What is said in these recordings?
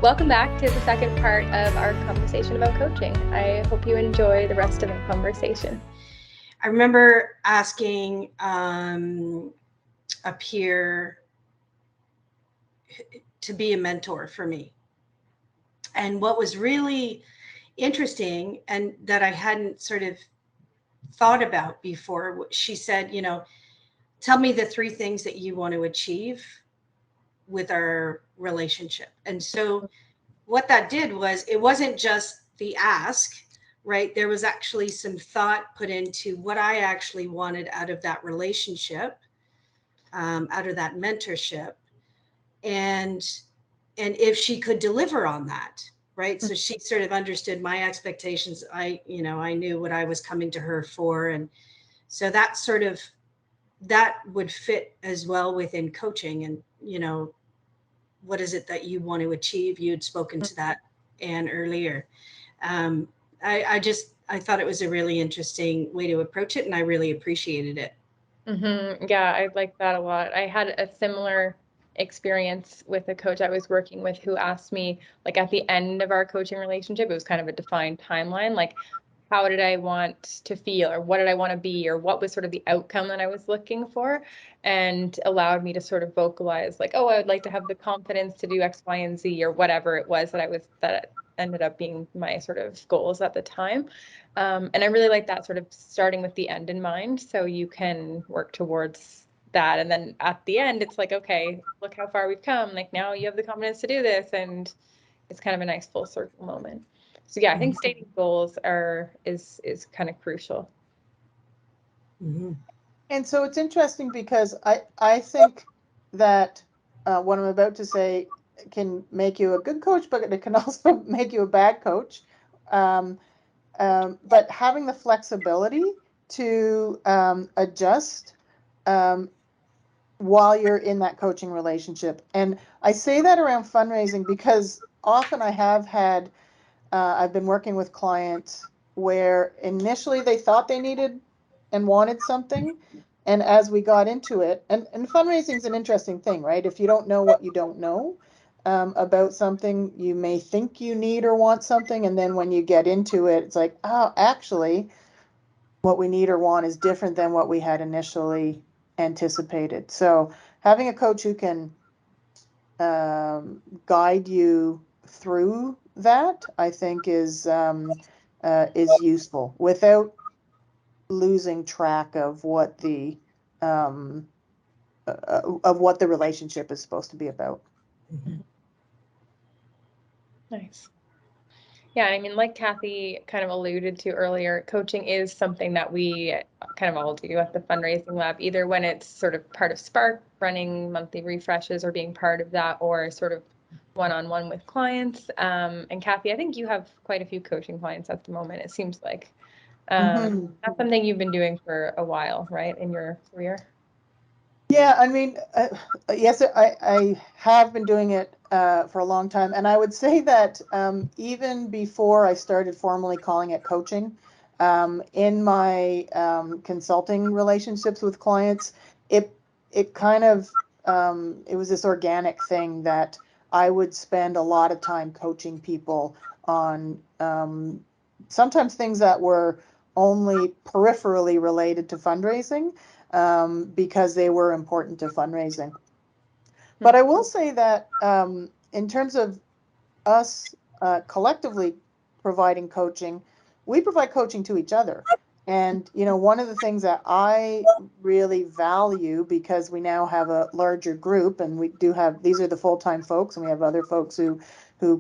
Welcome back to the second part of our conversation about coaching. I hope you enjoy the rest of our conversation. I remember asking a peer to be a mentor for me. And what was really interesting and that I hadn't sort of thought about before, she said, tell me the three things that you want to achieve with our relationship. And so what that did was it wasn't just the ask, right? There was actually some thought put into what I actually wanted out of that relationship, out of that mentorship, and if she could deliver on that, right? So she sort of understood my expectations. I knew what I was coming to her for, and so that would fit as well within coaching. And what is it that you want to achieve? You had spoken to that, Anne, earlier. um, I thought it was a really interesting way to approach it, and I really appreciated it. Yeah, I like that a lot. I had a similar experience with a coach I was working with who asked me, like at the end of our coaching relationship, it was kind of a defined timeline, like how did I want to feel, or what did I want to be, or what was sort of the outcome that I was looking for, and allowed me to sort of vocalize like, oh, I would like to have the confidence to do X, Y, and Z, or whatever it was that ended up being my sort of goals at the time. And I really like that, sort of starting with the end in mind, so you can work towards that. And then at the end, it's like, okay, look how far we've come. Like now you have the confidence to do this, and it's kind of a nice full circle moment. So yeah, I think stating goals is kind of crucial. Mm-hmm. And so it's interesting because I think that what I'm about to say can make you a good coach, but it can also make you a bad coach. Um, but having the flexibility to adjust while you're in that coaching relationship. And I say that around fundraising because often I've been working with clients where initially they thought they needed and wanted something. And as we got into it, and fundraising is an interesting thing, right? If you don't know what you don't know about something, you may think you need or want something. And then when you get into it, it's like, oh, actually, what we need or want is different than what we had initially anticipated. So having a coach who can guide you through that, I think, is useful without losing track of what the relationship is supposed to be about. Mm-hmm. Nice. Yeah, I mean, like Kathy kind of alluded to earlier, coaching is something that we kind of all do at the Fundraising Lab, either when it's sort of part of Spark, running monthly refreshes or being part of that, or sort of one-on-one with clients. And Kathy, I think you have quite a few coaching clients at the moment, it seems like. That's something you've been doing for a while, right, in your career? Yeah, I mean, yes, I have been doing it for a long time. And I would say that even before I started formally calling it coaching, in my consulting relationships with clients, it kind of, it was this organic thing that I would spend a lot of time coaching people on sometimes things that were only peripherally related to fundraising, because they were important to fundraising. But I will say that in terms of us collectively providing coaching, we provide coaching to each other. And, one of the things that I really value, because we now have a larger group and we do have, these are the full-time folks, and we have other folks who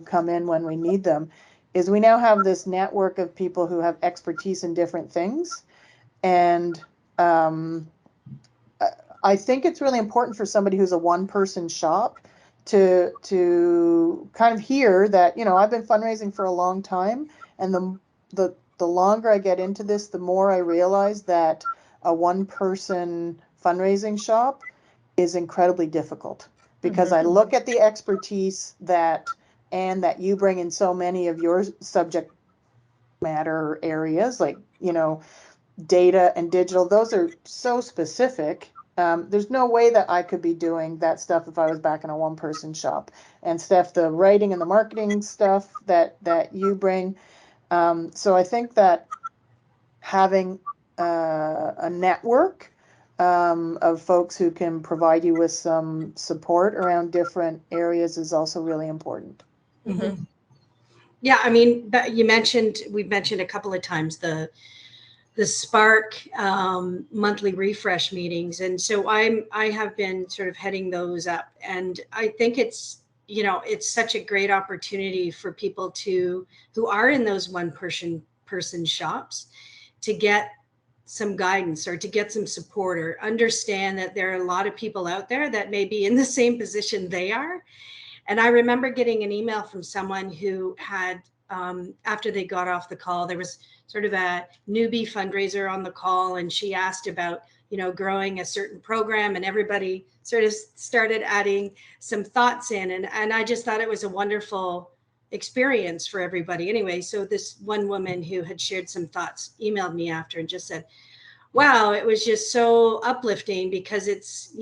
come in when we need them, is we now have this network of people who have expertise in different things. And I think it's really important for somebody who's a one-person shop to kind of hear that, I've been fundraising for a long time, and the longer I get into this, the more I realize that a one-person fundraising shop is incredibly difficult, because I look at the expertise that you bring in so many of your subject matter areas, like, data and digital. Those are so specific There's no way that I could be doing that stuff if I was back in a one-person shop. And Steph, the writing and the marketing stuff that you bring. So I think that having a network of folks who can provide you with some support around different areas is also really important. Mm-hmm. Yeah, I mean, we've mentioned a couple of times the Spark monthly refresh meetings, and so I have been sort of heading those up, and I think it's such a great opportunity for people who are in those one person shops to get some guidance or to get some support or understand that there are a lot of people out there that may be in the same position they are. And I remember getting an email from someone who had, after they got off the call, there was sort of a newbie fundraiser on the call, and she asked about, growing a certain program, and everybody sort of started adding some thoughts in. And I just thought it was a wonderful experience for everybody. Anyway, so this one woman who had shared some thoughts emailed me after and just said, wow, it was just so uplifting because it's,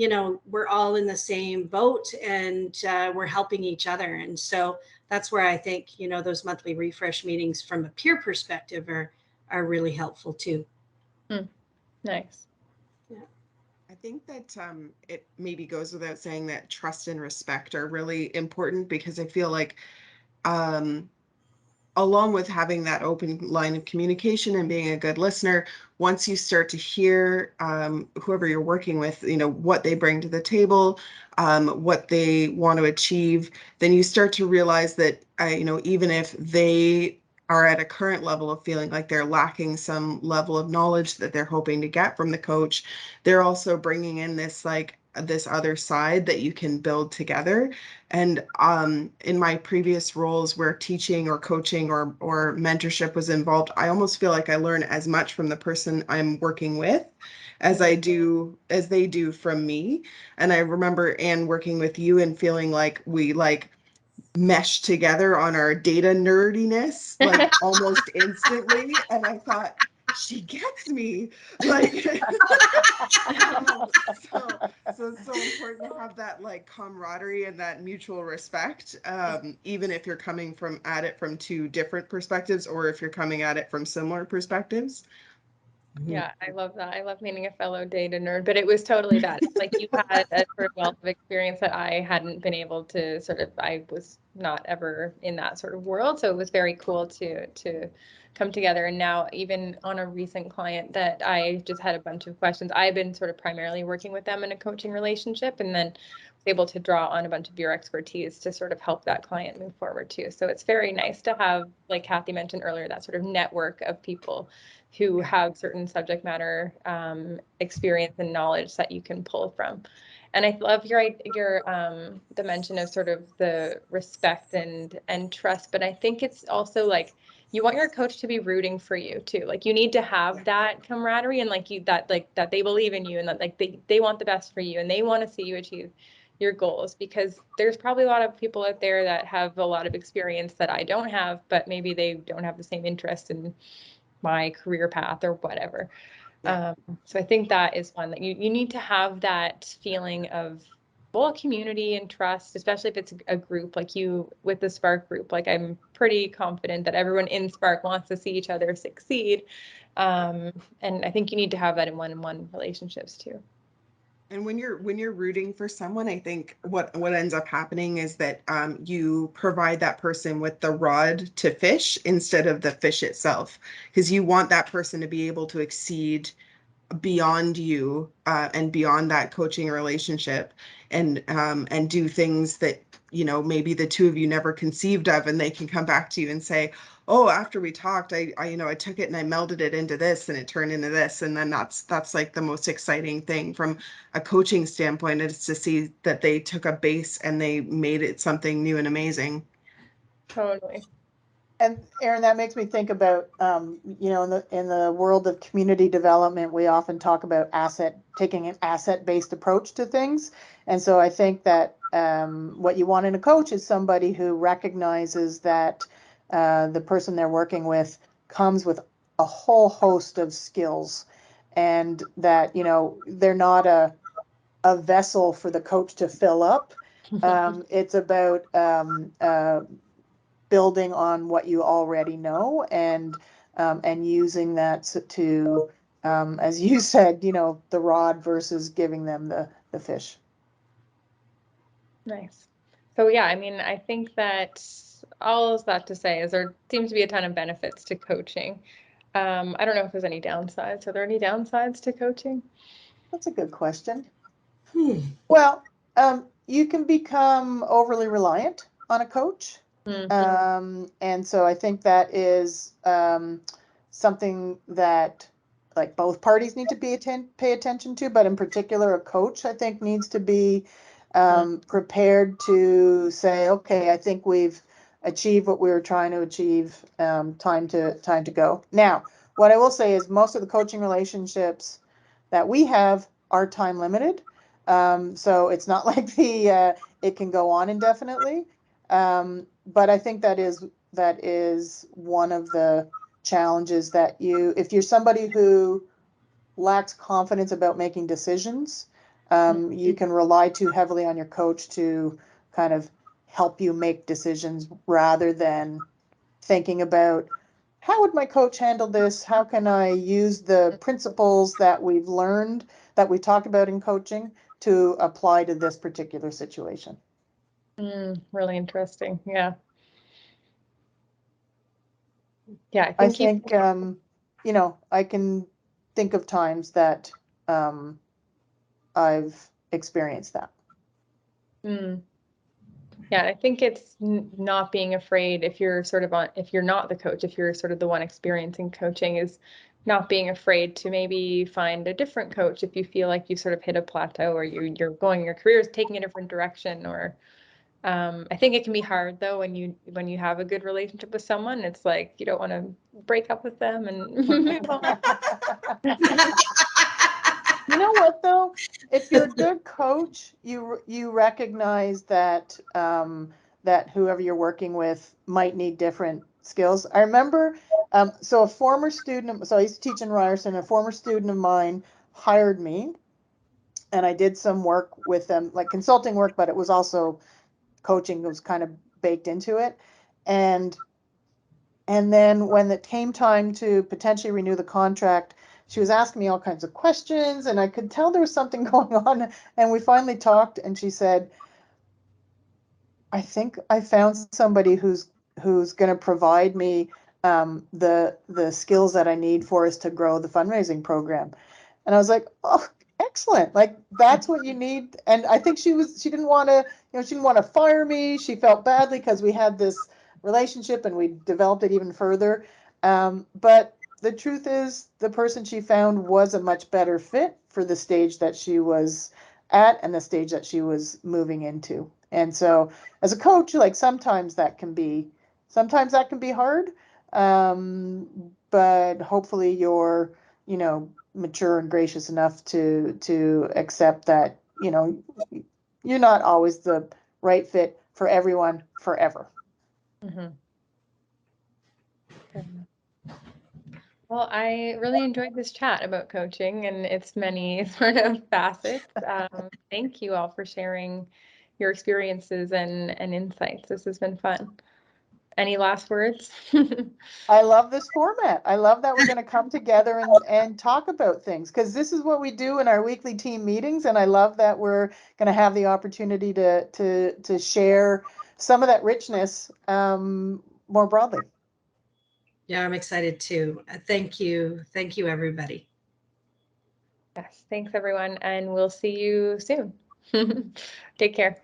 we're all in the same boat, and we're helping each other. And so that's where I think, those monthly refresh meetings from a peer perspective are really helpful too. Nice. Yeah. I think that it maybe goes without saying that trust and respect are really important, because I feel like along with having that open line of communication and being a good listener, once you start to hear whoever you're working with, what they bring to the table, what they want to achieve, then you start to realize that, even if they are at a current level of feeling like they're lacking some level of knowledge that they're hoping to get from the coach, they're also bringing in this other side that you can build together. And in my previous roles where teaching or coaching or mentorship was involved, I almost feel like I learn as much from the person I'm working with as they do from me. And I remember, Anne, working with you and feeling like we mesh together on our data nerdiness almost instantly. And I thought, she gets me. So it's so important to have that camaraderie and that mutual respect, even if you're coming at it from two different perspectives, or if you're coming at it from similar perspectives. Yeah, I love that. I love meeting a fellow data nerd, but it was totally that. Like you had a sort of wealth of experience that I hadn't been able to I was not ever in that sort of world. So it was very cool to come together. And now even on a recent client that I just had a bunch of questions, I've been sort of primarily working with them in a coaching relationship, and then was able to draw on a bunch of your expertise to sort of help that client move forward too. So it's very nice to have, like Kathy mentioned earlier, that sort of network of people who have certain subject matter experience and knowledge that you can pull from. And I love your the mention of sort of the respect and trust, but I think it's also like you want your coach to be rooting for you too. Like you need to have that camaraderie, and that they believe in you, and that they want the best for you, and they want to see you achieve your goals, because there's probably a lot of people out there that have a lot of experience that I don't have, but maybe they don't have the same interest in my career path or whatever. Yeah. So I think that is one that you need to have that feeling of community and trust, especially if it's a group like you with the Spark group. Like I'm pretty confident that everyone in Spark wants to see each other succeed. And I think you need to have that in one-on-one relationships too. And when you're rooting for someone, I think what ends up happening is that you provide that person with the rod to fish instead of the fish itself, because you want that person to be able to exceed beyond you and beyond that coaching relationship, and do things that maybe the two of you never conceived of, and they can come back to you and say, oh, after we talked, I took it and I melded it into this and it turned into this. And then that's like the most exciting thing from a coaching standpoint, is to see that they took a base and they made it something new and amazing. Totally. And Erin, that makes me think about, in the world of community development, we often talk about taking an asset-based approach to things. And so I think that what you want in a coach is somebody who recognizes that the person they're working with comes with a whole host of skills, and that, they're not a vessel for the coach to fill up. It's about building on what you already know and using that to, as you said, the rod versus giving them the fish. Nice. So yeah, I mean, I think that all is that to say is there seems to be a ton of benefits to coaching. I don't know if there's any downsides. Are there any downsides to coaching? That's a good question. Hmm. Well, you can become overly reliant on a coach. And so I think that is something that like both parties need to pay attention to, but in particular, a coach, I think, needs to be prepared to say, okay, I think we've achieved what we were trying to achieve. Time to go. Now, what I will say is most of the coaching relationships that we have are time limited. So it's not like it can go on indefinitely. But I think that is one of the challenges that if you're somebody who lacks confidence about making decisions, you can rely too heavily on your coach to kind of help you make decisions rather than thinking about how would my coach handle this? How can I use the principles that we've learned, that we talked about in coaching, to apply to this particular situation? Really interesting. Yeah. Yeah, I think I can think of times that I've experienced that. Yeah, I think it's not being afraid if you're if you're not the coach, if you're sort of the one experiencing coaching, is not being afraid to maybe find a different coach if you feel like you sort of hit a plateau or your career is taking a different direction. Or I think it can be hard though when you have a good relationship with someone. It's like you don't want to break up with them and move on. You know what though? If you're a good coach, you recognize that that whoever you're working with might need different skills. I remember, so a former student, so I used to teach in Ryerson. A former student of mine hired me, and I did some work with them, like consulting work, but it was also coaching. It was kind of baked into it, and then when it came time to potentially renew the contract, she was asking me all kinds of questions, and I could tell there was something going on. And we finally talked, and she said, I think I found somebody who's going to provide me the skills that I need for us to grow the fundraising program. And I was like, oh, excellent. Like that's what you need. And I think she didn't want to, she didn't want to fire me. She felt badly because we had this relationship and we developed it even further. But the truth is the person she found was a much better fit for the stage that she was at and the stage that she was moving into. And so as a coach, like sometimes that can be hard. But hopefully you're, mature and gracious enough to accept that, you're not always the right fit for everyone forever. Well, I really enjoyed this chat about coaching and its many sort of facets. Thank you all for sharing your experiences and insights. This has been fun. Any last words? I love this format. I love that we're going to come together and talk about things, because this is what we do in our weekly team meetings. And I love that we're going to have the opportunity to share some of that richness more broadly. Yeah, I'm excited too. Thank you. Thank you, everybody. Yes, thanks everyone, and we'll see you soon. Take care.